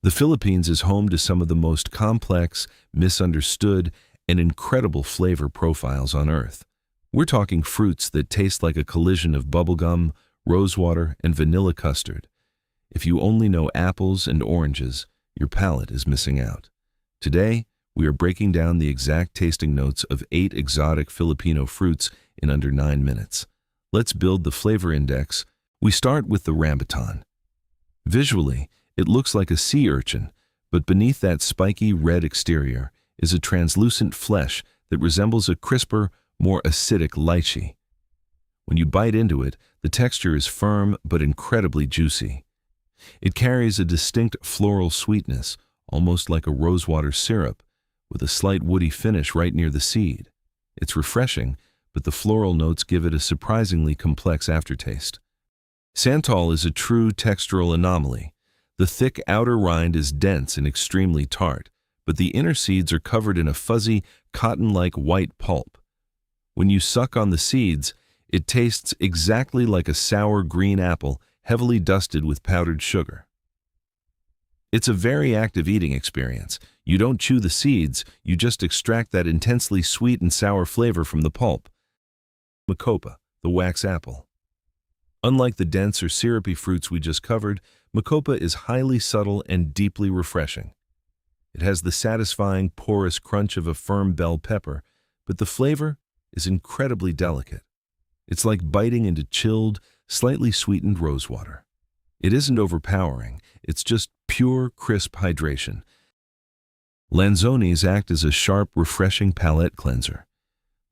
The Philippines is home to some of the most complex, misunderstood, and incredible flavor profiles on Earth. We're talking fruits that taste like a collision of bubblegum, rosewater, and vanilla custard. If you only know apples and oranges, your palate is missing out. Today, we are breaking down the exact tasting notes of 8 exotic Filipino fruits in under 9 minutes. Let's build the flavor index. We start with the rambutan. Visually, it looks like a sea urchin, but beneath that spiky red exterior is a translucent flesh that resembles a crisper, more acidic lychee. When you bite into it, the texture is firm but incredibly juicy. It carries a distinct floral sweetness, almost like a rosewater syrup, with a slight woody finish right near the seed. It's refreshing, but the floral notes give it a surprisingly complex aftertaste. Santal is a true textural anomaly. The thick outer rind is dense and extremely tart, but the inner seeds are covered in a fuzzy, cotton-like white pulp. When you suck on the seeds, it tastes exactly like a sour green apple heavily dusted with powdered sugar. It's a very active eating experience. You don't chew the seeds, you just extract that intensely sweet and sour flavor from the pulp. Macopa, the wax apple. Unlike the dense or syrupy fruits we just covered, Macopa is highly subtle and deeply refreshing. It has the satisfying, porous crunch of a firm bell pepper, but the flavor is incredibly delicate. It's like biting into chilled, slightly sweetened rosewater. It isn't overpowering, it's just pure, crisp hydration. Lanzones act as a sharp, refreshing palate cleanser.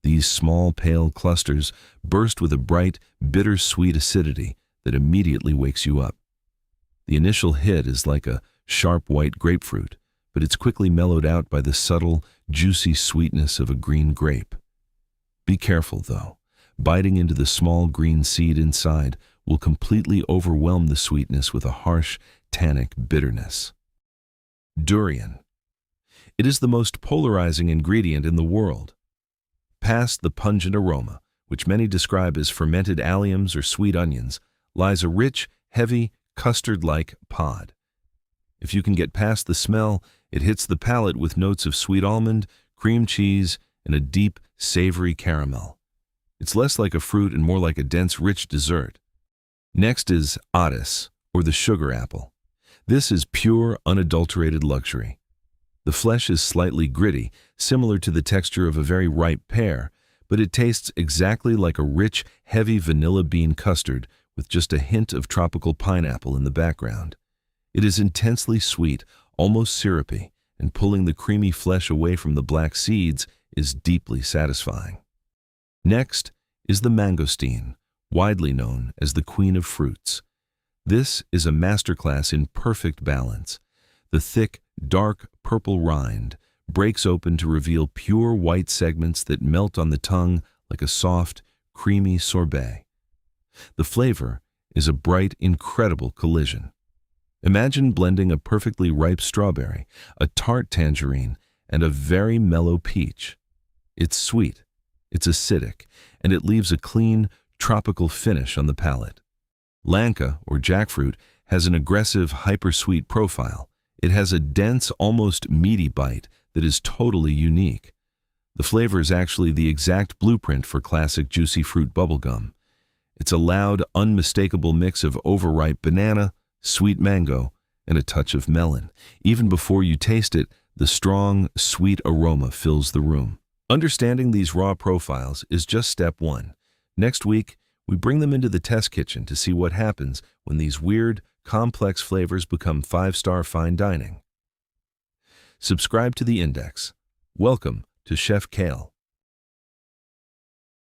These small, pale clusters burst with a bright, bitter-sweet acidity that immediately wakes you up. The initial hit is like a sharp white grapefruit, but it's quickly mellowed out by the subtle, juicy sweetness of a green grape. Be careful, though. Biting into the small green seed inside will completely overwhelm the sweetness with a harsh, tannic bitterness. Durian. It is the most polarizing ingredient in the world. Past the pungent aroma, which many describe as fermented alliums or sweet onions, lies a rich, heavy, custard-like pod. If you can get past the smell, it hits the palate with notes of sweet almond, cream cheese, and a deep, savory caramel. It's less like a fruit and more like a dense, rich dessert. Next is atis, or the sugar apple. This is pure, unadulterated luxury. The flesh is slightly gritty, similar to the texture of a very ripe pear, but it tastes exactly like a rich, heavy vanilla bean custard with just a hint of tropical pineapple in the background. It is intensely sweet, almost syrupy, and pulling the creamy flesh away from the black seeds is deeply satisfying. Next is the mangosteen, widely known as the queen of fruits. This is a masterclass in perfect balance. The thick, dark purple rind breaks open to reveal pure white segments that melt on the tongue like a soft, creamy sorbet. The flavor is a bright, incredible collision. Imagine blending a perfectly ripe strawberry, a tart tangerine, and a very mellow peach. It's sweet, it's acidic, and it leaves a clean, tropical finish on the palate. Lanka, or jackfruit, has an aggressive, hyper-sweet profile. It has a dense, almost meaty bite that is totally unique. The flavor is actually the exact blueprint for classic juicy fruit bubblegum. It's a loud, unmistakable mix of overripe banana, sweet mango, and a touch of melon. Even before you taste it, the strong, sweet aroma fills the room. Understanding these raw profiles is just step one. Next week, we bring them into the test kitchen to see what happens when these weird, complex flavors become 5-star fine dining. Subscribe to the Index. Welcome to Chef Kael.